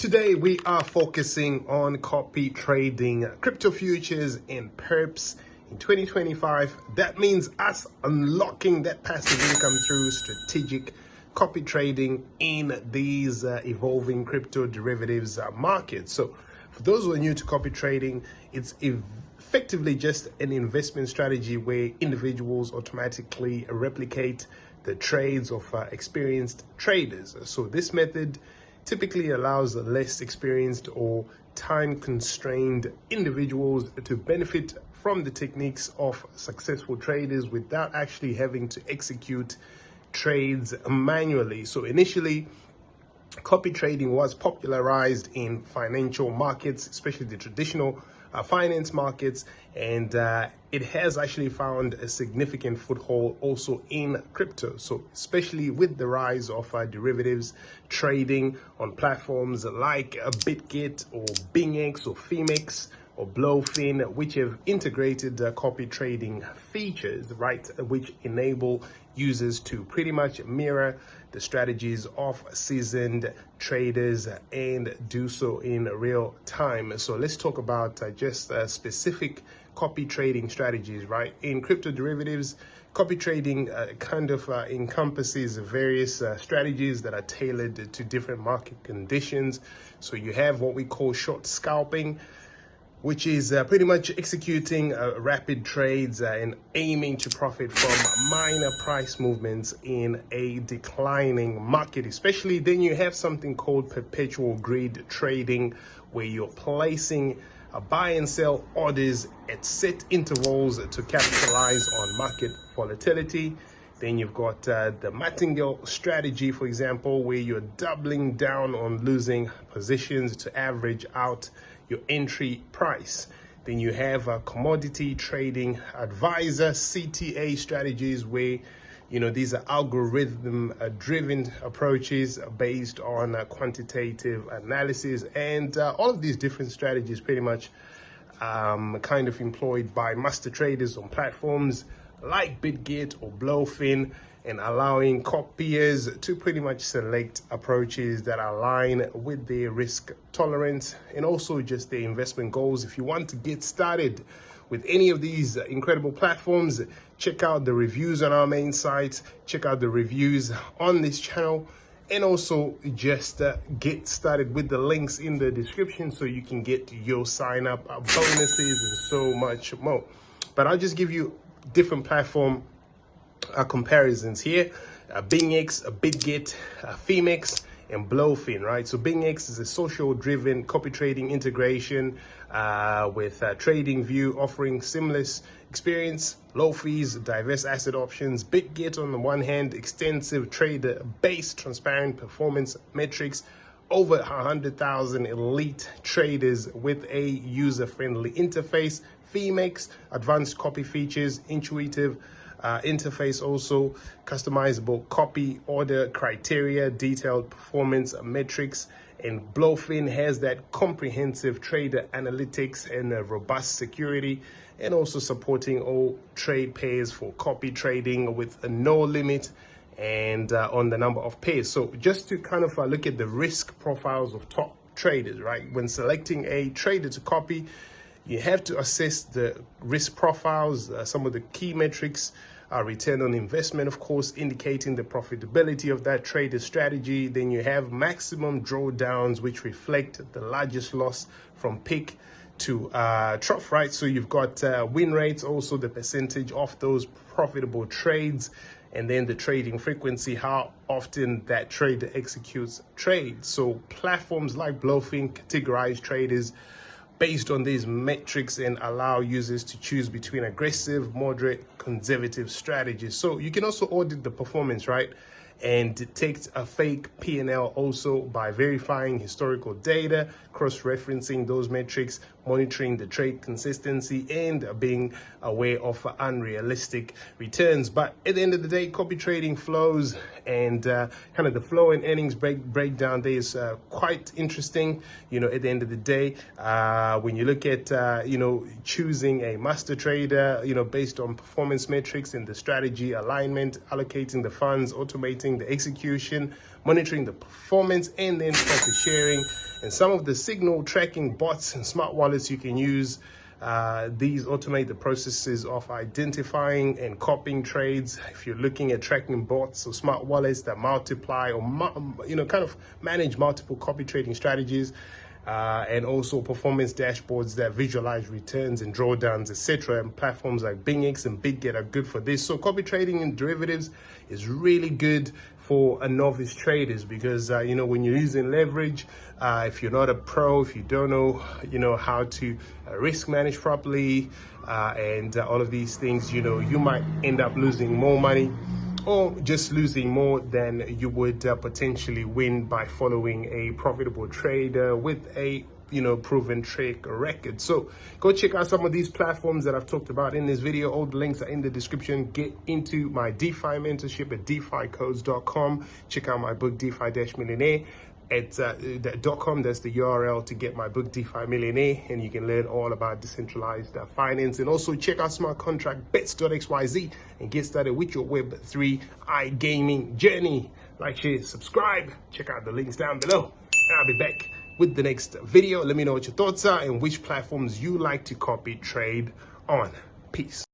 Today we are focusing on copy trading crypto futures in Perps in 2025. That means us unlocking that passive income through strategic copy trading in these evolving crypto derivatives markets. So for those who are new to copy trading, it's effectively just an investment strategy where individuals automatically replicate the trades of experienced traders. So this method typically allows less experienced or time-constrained individuals to benefit from the techniques of successful traders without actually having to execute trades manually. So initially, copy trading was popularized in financial markets, especially the traditional finance markets, and it has actually found a significant foothold also in crypto. So especially with the rise of derivatives trading on platforms like Bitget or BingX or Phemex or Blofin, which have integrated copy trading features, right, which enable users to pretty much mirror the strategies of seasoned traders and do so in real time. So let's talk about just specific copy trading strategies, right? In crypto derivatives, copy trading encompasses various strategies that are tailored to different market conditions. So you have what we call short scalping, which is pretty much executing rapid trades and aiming to profit from minor price movements in a declining market. Especially then you have something called perpetual grid trading, where you're placing buy and sell orders at set intervals to capitalize on market volatility. Then you've got the martingale strategy, for example, where you're doubling down on losing positions to average out your entry price. Then you have commodity trading advisor CTA strategies, where these are algorithm driven approaches based on quantitative analysis, and all of these different strategies pretty much employed by master traders on platforms like Bitget or Blofin, and allowing copiers to pretty much select approaches that align with their risk tolerance and also just their investment goals. If you want to get started with any of these incredible platforms, check out the reviews on our main site, check out the reviews on this channel, and also just get started with the links in the description so you can get your sign up bonuses and so much more. But I'll just give you different platform comparisons here. BingX, Bitget, Phemex, and Blofin, right? So BingX is a social driven copy trading integration with trading view, offering seamless experience, low fees, diverse asset options. Bitget, on the one hand, extensive trader based transparent performance metrics, over 100,000 elite traders with a user-friendly interface. Phemex, advanced copy features, intuitive interface, also customizable copy order criteria, detailed performance metrics. And Blofin has that comprehensive trader analytics and robust security, and also supporting all trade pairs for copy trading with no limit and on the number of pairs. So just to look at the risk profiles of top traders, right? When selecting a trader to copy, you have to assess the risk profiles. Some of the key metrics are return on investment, of course, indicating the profitability of that trader strategy. Then you have maximum drawdowns, which reflect the largest loss from peak to trough, right? So you've got win rates, also the percentage of those profitable trades, and then the trading frequency, how often that trader executes trades. So platforms like Blofin categorize traders based on these metrics and allow users to choose between aggressive, moderate, conservative strategies. So you can also audit the performance, right? And detect a fake P&L also by verifying historical data, cross-referencing those metrics, monitoring the trade consistency, and being aware of unrealistic returns. But at the end of the day, copy trading flows and the flow and earnings breakdown there is quite interesting. At the end of the day, when you look at choosing a master trader, based on performance metrics and the strategy alignment, allocating the funds, automating the execution, monitoring the performance, and then profit sharing. And some of the signal tracking bots and smart wallets you can use, these automate the processes of identifying and copying trades. If you're looking at tracking bots or smart wallets that multiply or kind of manage multiple copy trading strategies, and also performance dashboards that visualize returns and drawdowns, etc. And platforms like BingX and Bitget are good for this. So copy trading and derivatives is really good for a novice traders because when you're using leverage, if you're not a pro, if you don't know how to risk manage properly, and all of these things, you might end up losing more money or just losing more than you would potentially win by following a profitable trader with a proven track record. So go check out some of these platforms that I've talked about in this video. All the links are in the description. Get into my DeFi mentorship at deficodes.com. Check out my book DeFi-Millionaire at .com. That's the URL to get my book DeFi Millionaire, and you can learn all about decentralized finance. And also check out smart contract bets.xyz and get started with your Web3 iGaming journey. Like, share, subscribe. Check out the links down below, and I'll be back with the next video. Let me know what your thoughts are and which platforms you like to copy trade on. Peace.